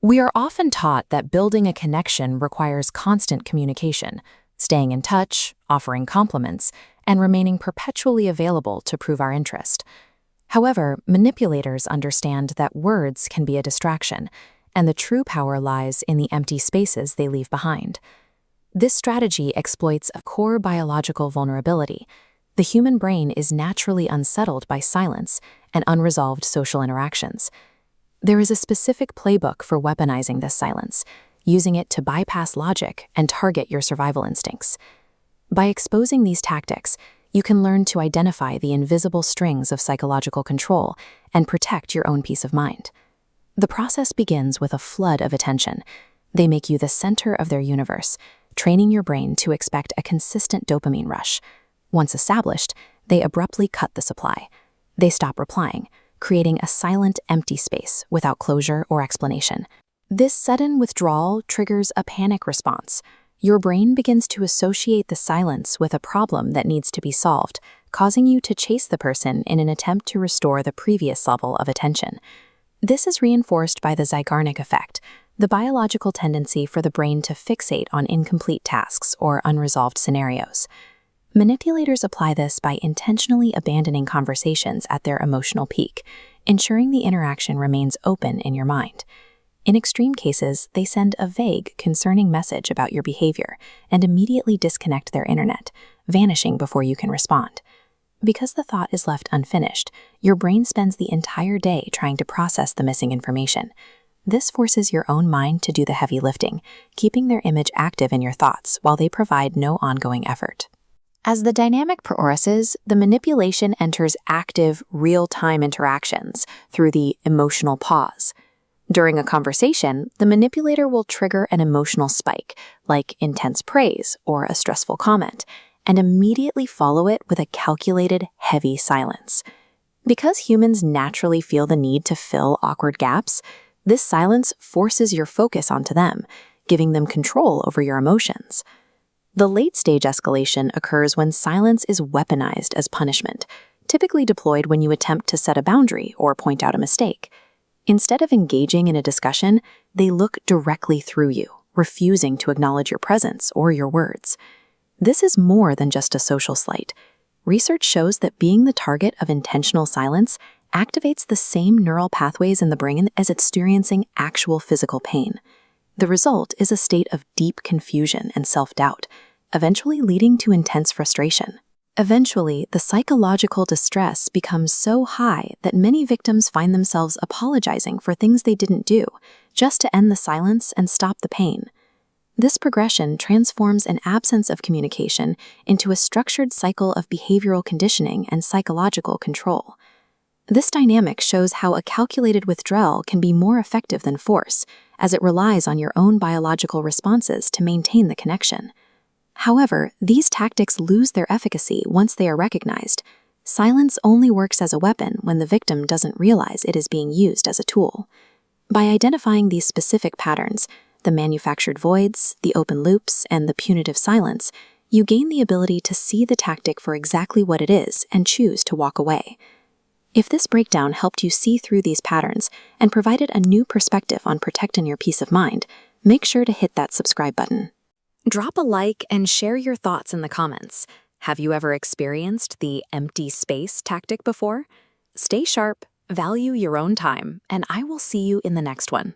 We are often taught that building a connection requires constant communication, staying in touch, offering compliments, and remaining perpetually available to prove our interest. However, manipulators understand that words can be a distraction, and the true power lies in the empty spaces they leave behind. This strategy exploits a core biological vulnerability. The human brain is naturally unsettled by silence and unresolved social interactions. There is a specific playbook for weaponizing this silence, using it to bypass logic and target your survival instincts. By exposing these tactics, you can learn to identify the invisible strings of psychological control and protect your own peace of mind. The process begins with a flood of attention. They make you the center of their universe, training your brain to expect a consistent dopamine rush. Once established, they abruptly cut the supply. They stop replying, creating a silent, empty space without closure or explanation. This sudden withdrawal triggers a panic response. Your brain begins to associate the silence with a problem that needs to be solved, causing you to chase the person in an attempt to restore the previous level of attention. This is reinforced by the Zeigarnik effect, the biological tendency for the brain to fixate on incomplete tasks or unresolved scenarios. Manipulators apply this by intentionally abandoning conversations at their emotional peak, ensuring the interaction remains open in your mind. In extreme cases, they send a vague, concerning message about your behavior and immediately disconnect their internet, vanishing before you can respond. Because the thought is left unfinished, your brain spends the entire day trying to process the missing information. This forces your own mind to do the heavy lifting, keeping their image active in your thoughts while they provide no ongoing effort. As the dynamic progresses, the manipulation enters active, real-time interactions through the emotional pause. During a conversation, the manipulator will trigger an emotional spike, like intense praise or a stressful comment, and immediately follow it with a calculated, heavy silence. Because humans naturally feel the need to fill awkward gaps, this silence forces your focus onto them, giving them control over your emotions. The late-stage escalation occurs when silence is weaponized as punishment, typically deployed when you attempt to set a boundary or point out a mistake. Instead of engaging in a discussion, they look directly through you, refusing to acknowledge your presence or your words. This is more than just a social slight. Research shows that being the target of intentional silence activates the same neural pathways in the brain as experiencing actual physical pain. The result is a state of deep confusion and self-doubt, eventually leading to intense frustration. Eventually, the psychological distress becomes so high that many victims find themselves apologizing for things they didn't do, just to end the silence and stop the pain. This progression transforms an absence of communication into a structured cycle of behavioral conditioning and psychological control. This dynamic shows how a calculated withdrawal can be more effective than force, as it relies on your own biological responses to maintain the connection. However, these tactics lose their efficacy once they are recognized. Silence only works as a weapon when the victim doesn't realize it is being used as a tool. By identifying these specific patterns, the manufactured voids, the open loops, and the punitive silence, you gain the ability to see the tactic for exactly what it is and choose to walk away. If this breakdown helped you see through these patterns and provided a new perspective on protecting your peace of mind, make sure to hit that subscribe button. Drop a like and share your thoughts in the comments. Have you ever experienced the empty space tactic before? Stay sharp, value your own time, and I will see you in the next one.